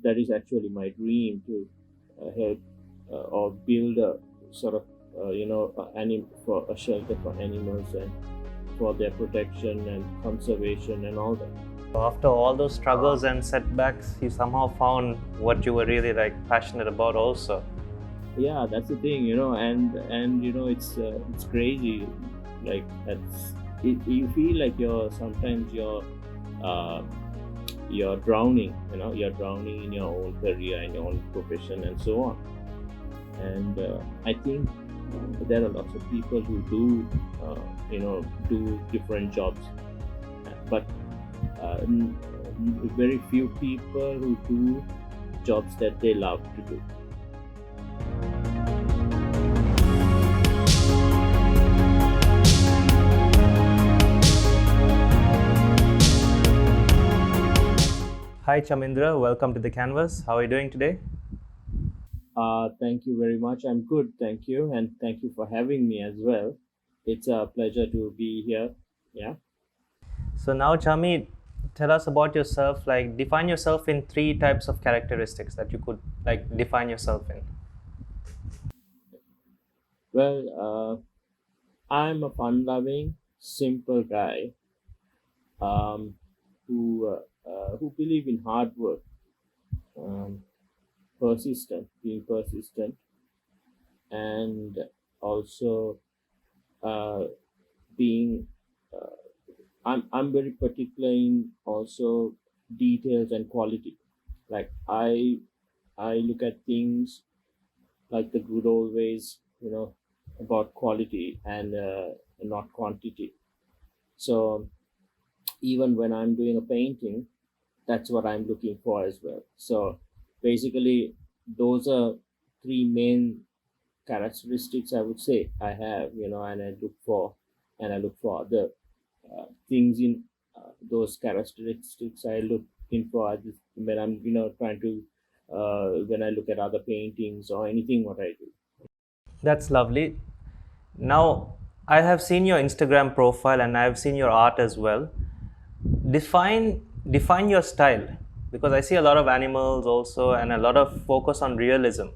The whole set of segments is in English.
that is actually my dream to help or build a sort of for a shelter for animals and for their protection and conservation and all that. After all those struggles and setbacks, you somehow found what you were really passionate about also. Yeah, that's the thing, and it's crazy. Like you feel like uh, you're drowning. You're drowning in your own career and your own profession and so on. And I think there are lots of people who do different jobs, but very few people who do jobs that they love to do. Hi Chamindra, welcome to the canvas. How are you doing today? Thank you very much. I'm good, thank you, and thank you for having me as well. It's a pleasure to be here. Yeah. So now Chami, tell us about yourself. Define yourself in three types of characteristics that you could define yourself in. Well, I'm a fun-loving, simple guy um, who believe in hard work, um, being persistent, and also uh, being. I'm very particular in also details and quality. Like I look at things like the good old ways, about quality and not quantity. So even when I'm doing a painting, that's what I'm looking for as well. So basically, those are three main characteristics I would say I have, and I look for other things in those characteristics I look in for when I'm, trying to when I look at other paintings or anything what I do. That's lovely. Now, I have seen your Instagram profile and I have seen your art as well. Define your style, because I see a lot of animals also and a lot of focus on realism.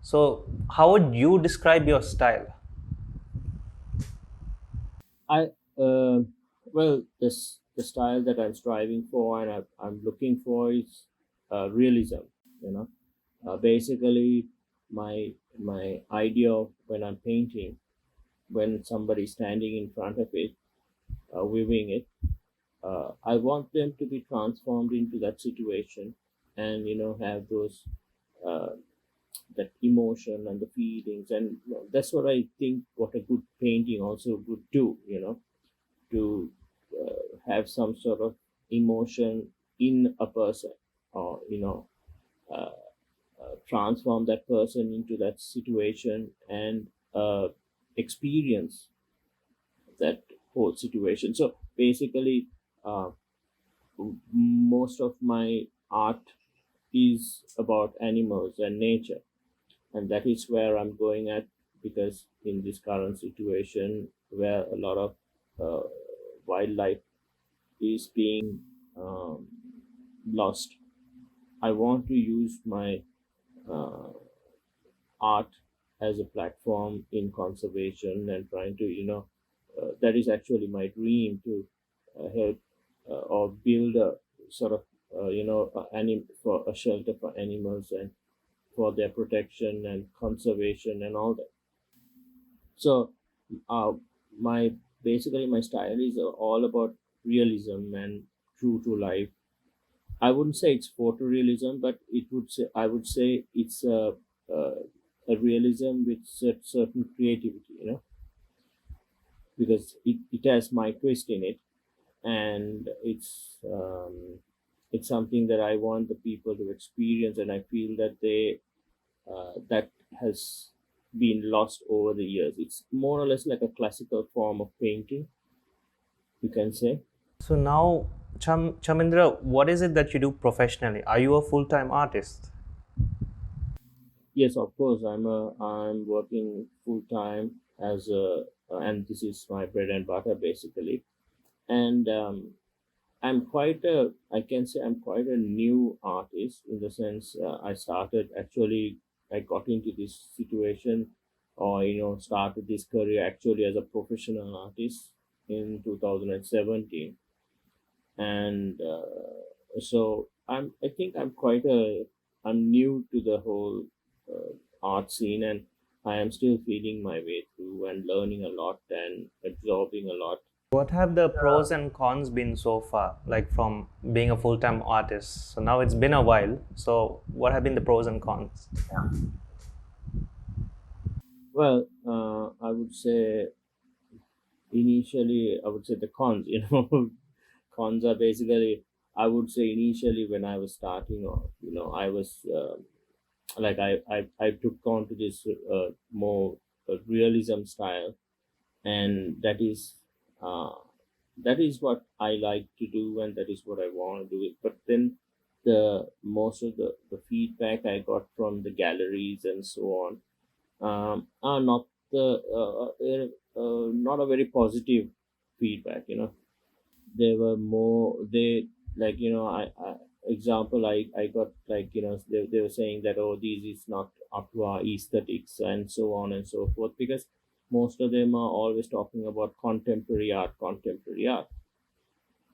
So, how would you describe your style? I well, the style that I'm striving for and I'm looking for is realism. You know, basically, my idea of when I'm painting, when somebody's standing in front of it, viewing it, I want them to be transformed into that situation, and have those uh, that emotion and the feelings, and that's what I think. What a good painting also would do. To have some sort of emotion in a person, or uh, transform that person into that situation and experience that whole situation. So basically, uh, most of my art is about animals and nature, and that is where I'm going at, because in this current situation where a lot of uh, wildlife is being um, lost, I want to use my uh, art as a platform in conservation and trying to, that is actually my dream to help or build a sort of, for a shelter for animals and for their protection and conservation and all that. So, uh, my basically my style is all about realism and true to life. I wouldn't say it's photorealism, but I would say it's a realism with certain creativity, because it has my twist in it, and it's something that I want the people to experience, and I feel that that has been lost over the years. It's more or less like a classical form of painting, you can say. So now, Chamindra, what is it that you do professionally? Are you a full-time artist? Yes, of course. I'm working full time and this is my bread and butter basically. And I'm quite a, I can say I'm quite a new artist in the sense I started actually, I got into this situation or, started this career actually as a professional artist in 2017. And so I think I'm new to the whole art scene, and I am still feeling my way through and learning a lot and absorbing a lot. What have the pros and cons been so far, like from being a full-time artist? So now it's been a while. So what have been the pros and cons? Well, I would say initially, I would say the cons, cons are basically, I would say initially when I was starting off, I was like I took on to this more realism style, and uh, that is what I like to do, and that is what I want to do it. But then the most of the feedback I got from the galleries and so on are not the not a very positive feedback. They were more, they, like, I example, I got, like, they were saying that, oh, this is not up to our aesthetics and so on and so forth, because most of them are always talking about contemporary art.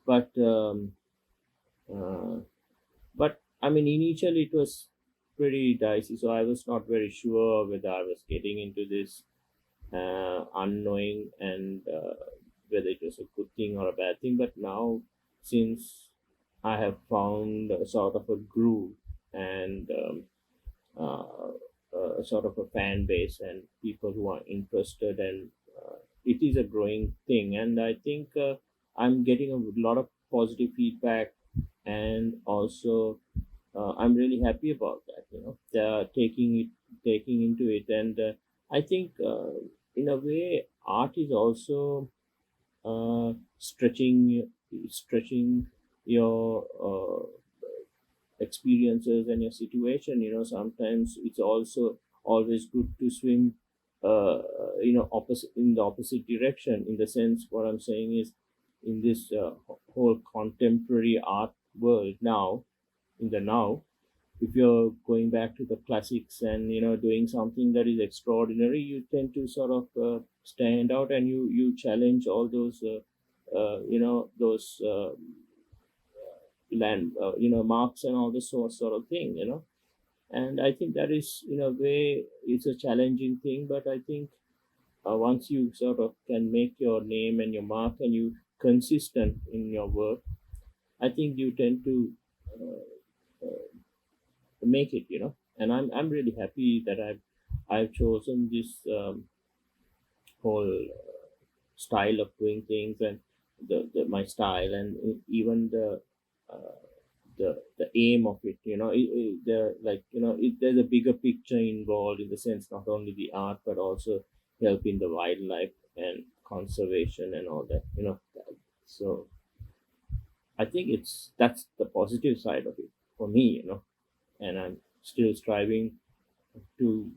But um, uh, but I mean, initially it was pretty dicey, so I was not very sure whether I was getting into this unknowing, and whether it was a good thing or a bad thing. But now, since I have found a sort of a groove and sort of a fan base and people who are interested, and it is a growing thing, and I think I'm getting a lot of positive feedback, and also I'm really happy about that. They're taking into it, and I think in a way art is also stretching your experiences and your situation. Sometimes it's also always good to swim opposite, in the opposite direction, in the sense, what I'm saying is, in this whole contemporary art world now, in the now, if you're going back to the classics and doing something that is extraordinary, you tend to sort of stand out, and you challenge all those those land marks and all this sort of thing. And I think that is, in a way, it's a challenging thing, but I think once you sort of can make your name and your mark, and you consistent in your work, I think you tend to make it. And I'm really happy that I've chosen this whole style of doing things, and my style, and even uh, the aim of it. The, like, there's a bigger picture involved, in the sense, not only the art, but also helping the wildlife and conservation and all that. So I think that's the positive side of it for me. And I'm still striving to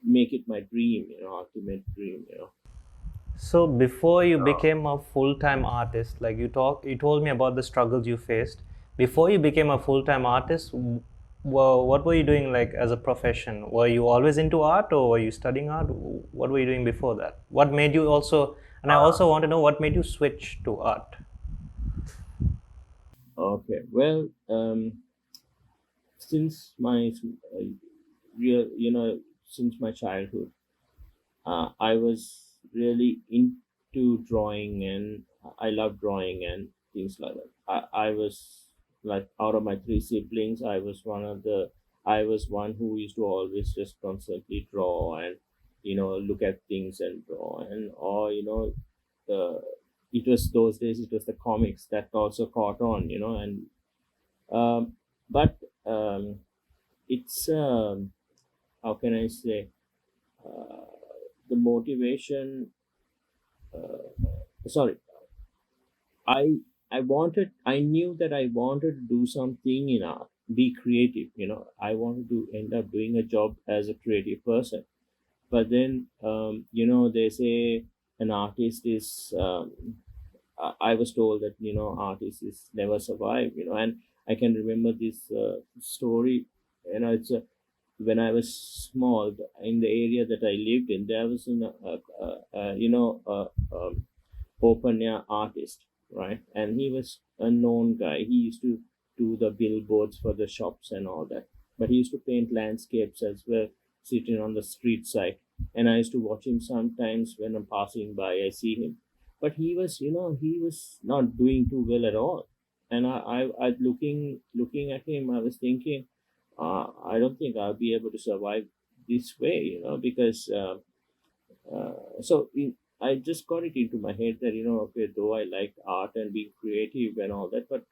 make it my dream, ultimate dream. So before you became a full-time artist, like you told me about the struggles you faced. Before you became a full-time artist, what were you doing like as a profession? Were you always into art, or were you studying art? What were you doing before that? What made you also, and I also want to know what made you switch to art? Okay, well, since my real since my childhood, I was really into drawing, and I love drawing and things like that. I was, like, out of my three siblings, I was one who used to always just constantly draw, and look at things and draw, and or uh, it was those days, it was the comics that also caught on, and um, but it's how can I say, uh, the motivation. Sorry, I I knew that I wanted to do something in art, be creative. I wanted to end up doing a job as a creative person. But then, they say an artist is I was told that artists is never survive, and I can remember this story. It's when I was small in the area that I lived in. There was open air artist, right? And he was a known guy. He used to do the billboards for the shops and all that. But he used to paint landscapes as well, sitting on the street side. And I used to watch him sometimes when I'm passing by. I see him, but he was not doing too well at all. And I looking at him, I was thinking, I don't think I'll be able to survive this way, because I just got it into my head that okay, though I like art and being creative and all that, but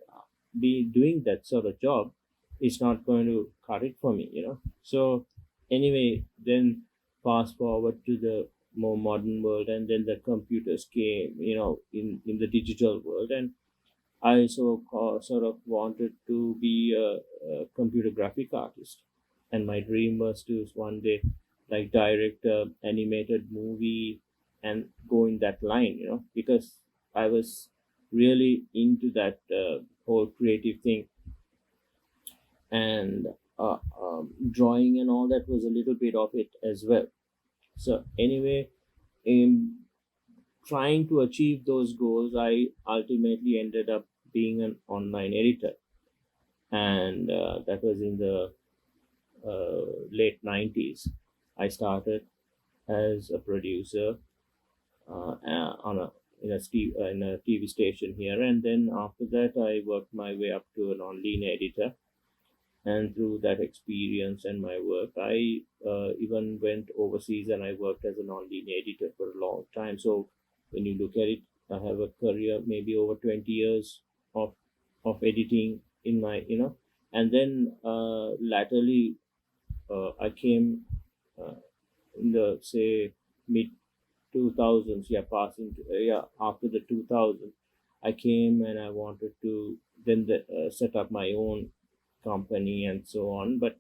be doing that sort of job is not going to cut it for me. So anyway, then fast forward to the more modern world, and then the computers came, in the digital world, and I sort of wanted to be a computer graphic artist, and my dream was to one day like direct a animated movie and go in that line, because I was really into that whole creative thing, and drawing and all that was a little bit of it as well. So anyway, in trying to achieve those goals, I ultimately ended up being an online editor, and that was in the late 90s. I started as a producer on a in a TV station here, and then after that, I worked my way up to an online editor. And through that experience and my work, I even went overseas and I worked as an online editor for a long time. So when you look at it, I have a career maybe over 20 years of editing in my and then latterly I came uh, in the say mid 2000s, yeah, passing to, yeah, after the 2000, I came and I wanted to then set up my own company and so on, but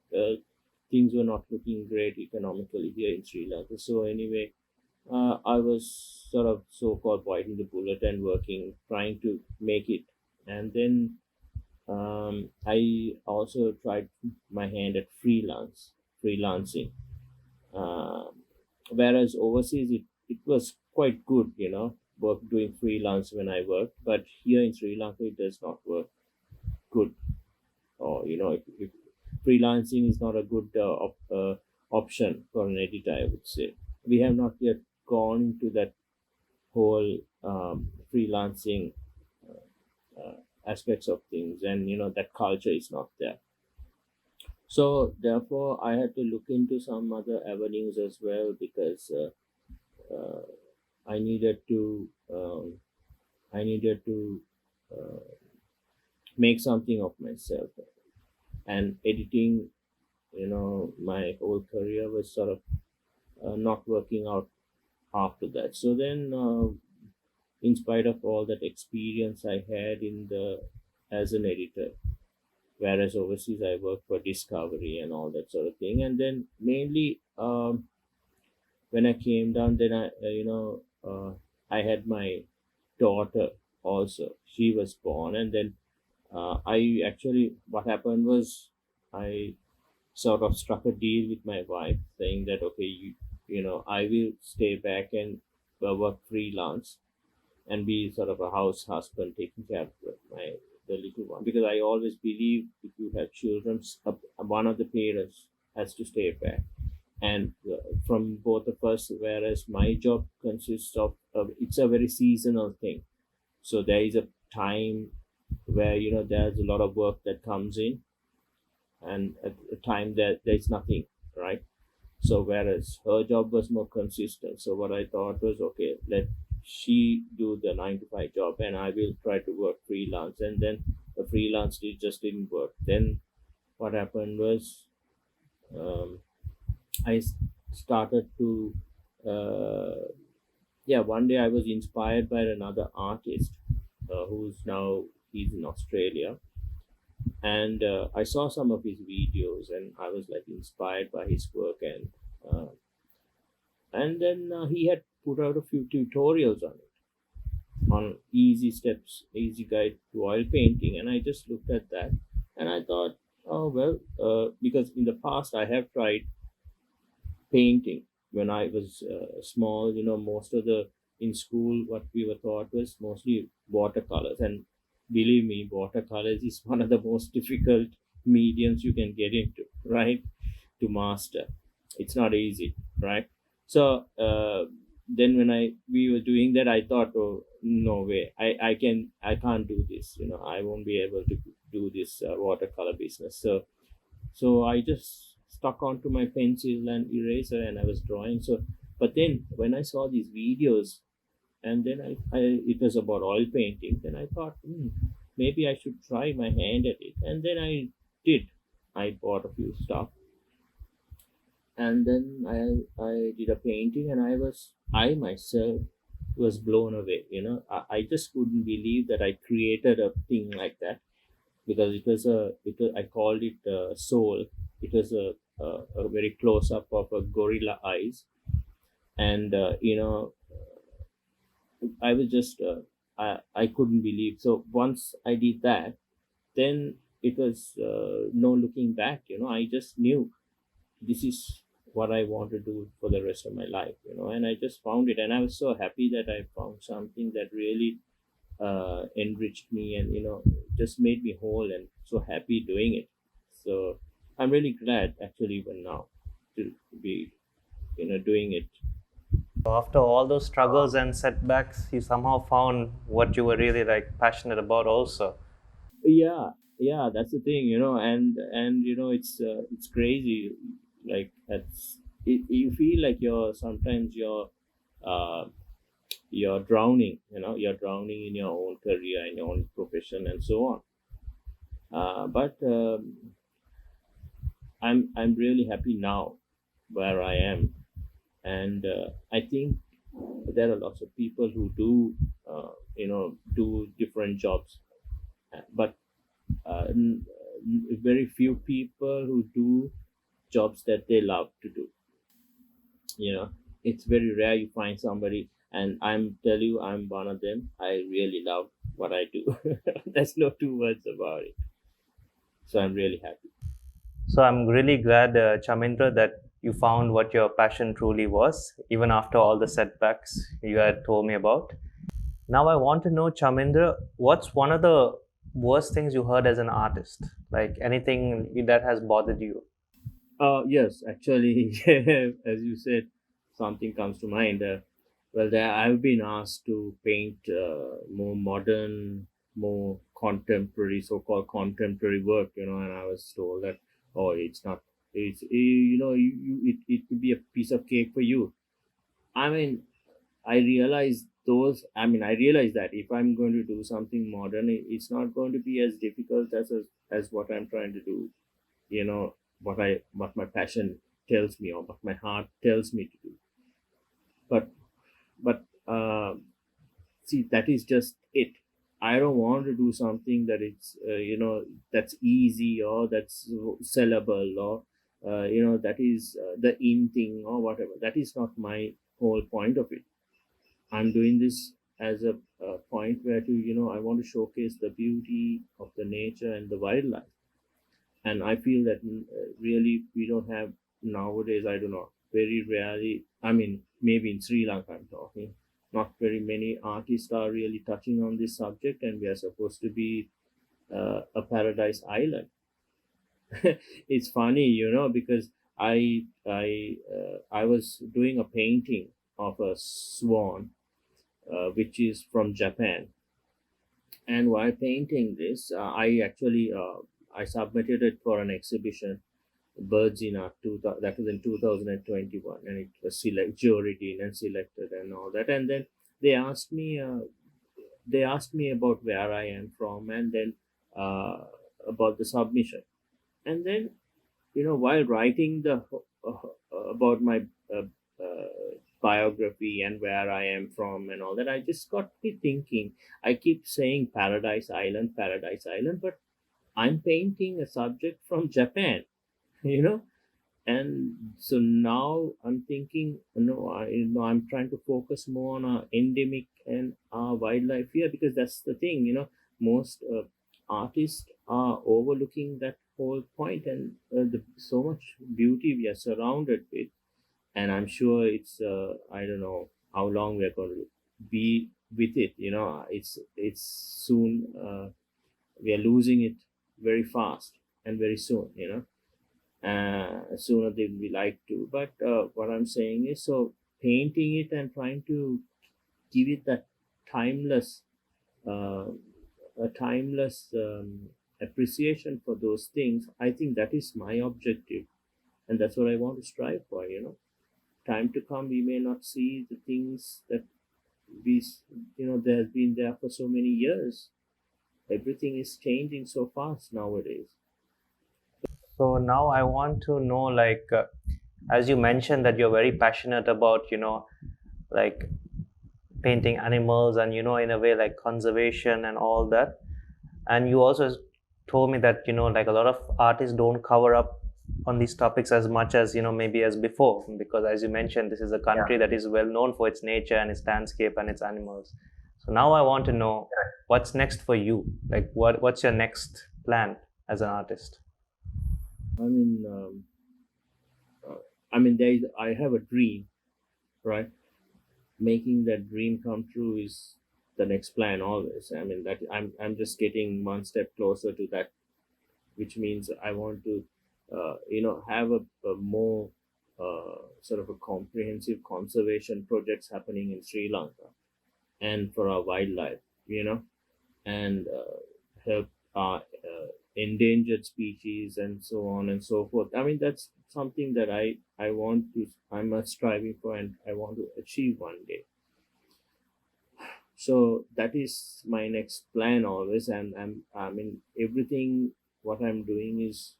things were not looking great economically here in Sri Lanka. So anyway, I was sort of so-called biting the bullet and working, trying to make it. And then I also tried my hand at freelancing. Um, Whereas overseas, it was quite good, work doing freelance when I worked, but here in Sri Lanka, it does not work good. Or if freelancing is not a good option for an editor, I would say. We have not yet gone into that whole freelancing aspects of things, and that culture is not there. So therefore, I had to look into some other avenues as well, because uh, I needed to I needed to make something of myself. And editing, my whole career was sort of not working out after that. So then, in spite of all that experience I had in the as an editor, whereas overseas I worked for Discovery and all that sort of thing, and then mainly when I came down, then I had my daughter also. She was born, and then I actually what happened was I sort of struck a deal with my wife, saying that okay, I will stay back and work freelance and be sort of a house husband, taking care of my the little one, because I always believe if you have children, one of the parents has to stay back. And from both of us, whereas my job consists of it's a very seasonal thing, so there is a time where there's a lot of work that comes in, and at a time that there's nothing, right? So whereas her job was more consistent, so what I thought was okay, let she do the 9 to 5 job, and I will try to work freelance. And then the freelance just didn't work. Then what happened was um, I started to yeah, one day I was inspired by another artist who's now he's in Australia, and I saw some of his videos, and I was like inspired by his work, and then he had put out a few tutorials on it, on easy steps, easy guide to oil painting, and I just looked at that, and I thought, oh well, because in the past I have tried painting when I was small. Most of the in school what we were taught was mostly watercolors, and believe me, watercolors is one of the most difficult mediums you can get into, right? To master, it's not easy, right? So then when I we were doing that, I thought, oh no way, I can't do this. I won't be able to do this watercolor business. So I just stuck onto my pencil and eraser, and I was drawing. So, but then when I saw these videos, and then it was about oil painting, then I thought, maybe I should try my hand at it. And then I did. I bought a few stuff, and then I did a painting, and I myself was blown away. I just couldn't believe that I created a thing like that, because I called it soul. It was a very close up of a gorilla eyes, and I was just I couldn't believe. So once I did that, then it was no looking back. I just knew this is what I want to do for the rest of my life. And I just found it, and I was so happy that I found something that really enriched me, and just made me whole and so happy doing it. So I'm really glad actually even now to be doing it. So after all those struggles and setbacks, you somehow found what you were really like passionate about also. Yeah, yeah, that's the thing. And it's crazy. Like you feel like uh you're drowning. You're drowning in your own career, in your own profession, and so on. But I'm really happy now where I am, and I think there are lots of people who do different jobs, but very few people who do jobs that they love to do. You know, it's very rare you find somebody, and I'm tell you, I'm one of them. I really love what I do. There's no two words about it. So I'm really happy. So I'm really glad, Chamindra, that you found what your passion truly was, even after all the setbacks you had told me about. Now I want to know, Chamindra, what's one of the worst things you heard as an artist? Like anything that has bothered you? Yes, actually, as you said, something comes to mind. Well, I've been asked to paint more modern, more contemporary, so-called contemporary work, and I was told that, oh, it's not, it could be a piece of cake for you. I mean, I realize that if I'm going to do something modern, it's not going to be as difficult as what I'm trying to do, what my passion tells me, or what my heart tells me to do. But see, that is just it. I don't want to do something that it's that's easy, or that's sellable, or that is the in thing, or whatever. That is not my whole point of it. I'm doing this as a point where I want to showcase the beauty of the nature and the wildlife. And I feel that really we don't have nowadays. I don't know. Very rarely. I mean, maybe in Sri Lanka, I'm talking. Not very many artists are really touching on this subject, and we are supposed to be a paradise island. It's funny, because I was doing a painting of a swan, which is from Japan. And while painting this, I submitted it for an exhibition, Birds in Art. That was in 2021, and it was juried in and selected and all that. And then they asked me, about where I am from, and then uh, about the submission. And then while writing about my uh, biography and where I am from and all that, I just got me thinking. I keep saying Paradise Island, but I'm painting a subject from Japan. you know And so now I'm thinking, I'm trying to focus more on our endemic and our wildlife here, because that's the thing, most artists are overlooking that whole point, and so much beauty we are surrounded with. And I'm sure it's I don't know how long we're going to be with it. It's soon. We are losing it very fast and very soon. Sooner than we like to. But what I'm saying is, so painting it and trying to give it that timeless, uh, a timeless appreciation for those things. I think that is my objective, and that's what I want to strive for. Time to come, we may not see the things that we, there has been there for so many years. Everything is changing so fast nowadays. So now I want to know, like, as you mentioned that you're very passionate about, like painting animals and, in a way, like conservation and all that. And you also told me that, like a lot of artists don't cover up on these topics as much as, maybe as before, because as you mentioned, this is a country that is well known for its nature and its landscape and its animals. So now I want to know what's next for you. Like, what's your next plan as an artist? I mean, there is, I have a dream, right? Making that dream come true is the next plan always. That I'm just getting one step closer to that, which means I want to, have a more sort of a comprehensive conservation projects happening in Sri Lanka and for our wildlife, and help our endangered species and so on and so forth. That's something that I'm striving for, and I want to achieve one day. So that is my next plan always, and everything what I'm doing is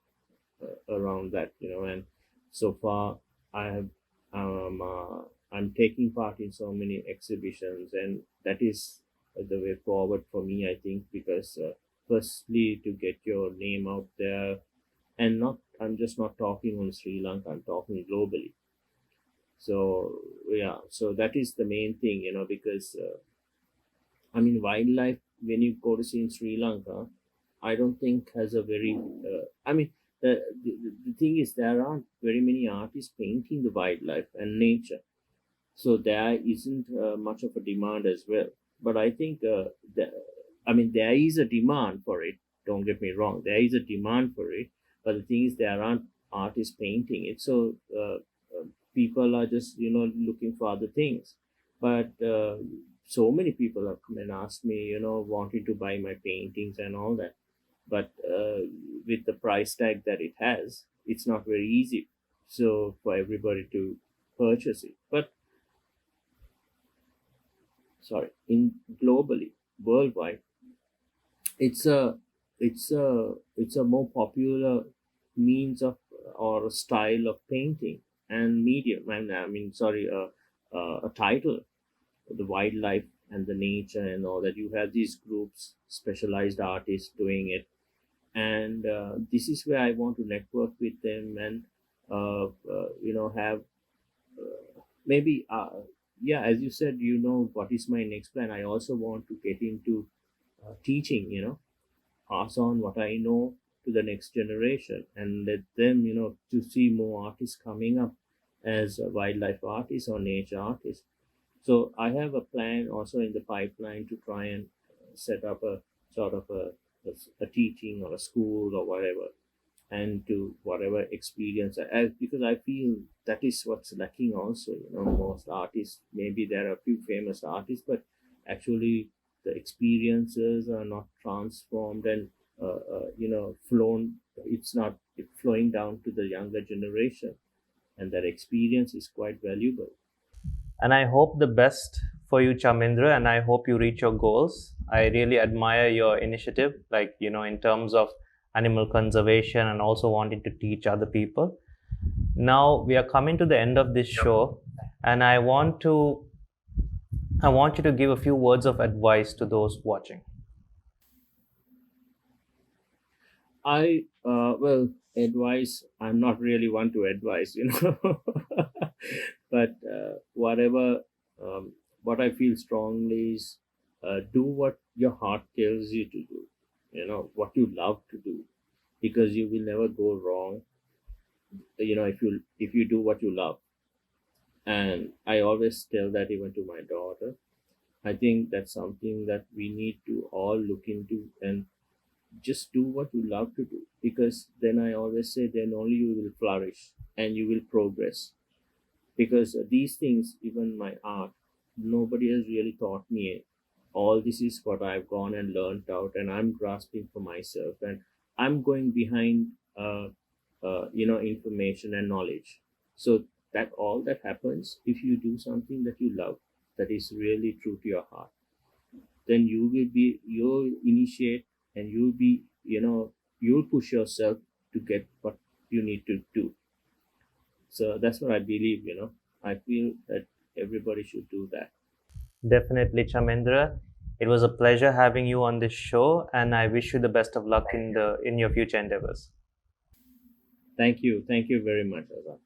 around that, and so far I have I'm taking part in so many exhibitions, and that is the way forward for me, I think, because firstly, to get your name out there, and not I'm just not talking on Sri Lanka, I'm talking globally. So yeah, so that is the main thing, because wildlife, when you go to see in Sri Lanka, I don't think has a very. The thing is, there aren't very many artists painting the wildlife and nature, so there isn't much of a demand as well. But I think there is a demand for it. Don't get me wrong, there is a demand for it. But the thing is, there aren't artists painting it, so people are just looking for other things. But so many people have come and asked me, wanting to buy my paintings and all that. But with the price tag that it has, it's not very easy so for everybody to purchase it. But sorry, in globally, worldwide, it's a it's a more popular means of or style of painting and medium. And sorry, a title, the wildlife and the nature and all that. You have these groups, specialized artists doing it, and this is where I want to network with them, and have maybe yeah, as you said, what is my next plan. I also want to get into teaching, pass on what I know to the next generation, and let them, to see more artists coming up as wildlife artists or nature artists. So I have a plan also in the pipeline to try and set up a sort of a teaching or a school or whatever, and to whatever experience because I feel that is what's lacking also. Most artists, maybe there are a few famous artists, but actually the experiences are not transformed and flown. It's not flowing down to the younger generation, and that experience is quite valuable. And I hope the best for you, Chamindra, and I hope you reach your goals. I really admire your initiative, like, in terms of animal conservation and also wanting to teach other people. Now we are coming to the end of this show, and I want you to give a few words of advice to those watching. I well advice, I'm not really one to advise, but whatever, what I feel strongly is, do what your heart tells you to do, what you love to do, because you will never go wrong, if you do what you love. And I always tell that even to my daughter. I think that's something that we need to all look into, and just do what you love to do, because then I always say, then only you will flourish and you will progress. Because these things, even my art, nobody has really taught me. All this is what I've gone and learned out, and I'm grasping for myself, and I'm going behind information and knowledge. So that all that happens, if you do something that you love, that is really true to your heart, then you'll initiate, and you'll push yourself to get what you need to do. So that's what I believe. I feel that everybody should do that. Definitely, Chamindra. It was a pleasure having you on this show, and I wish you the best of luck in your future endeavors. Thank you very much, Azhar.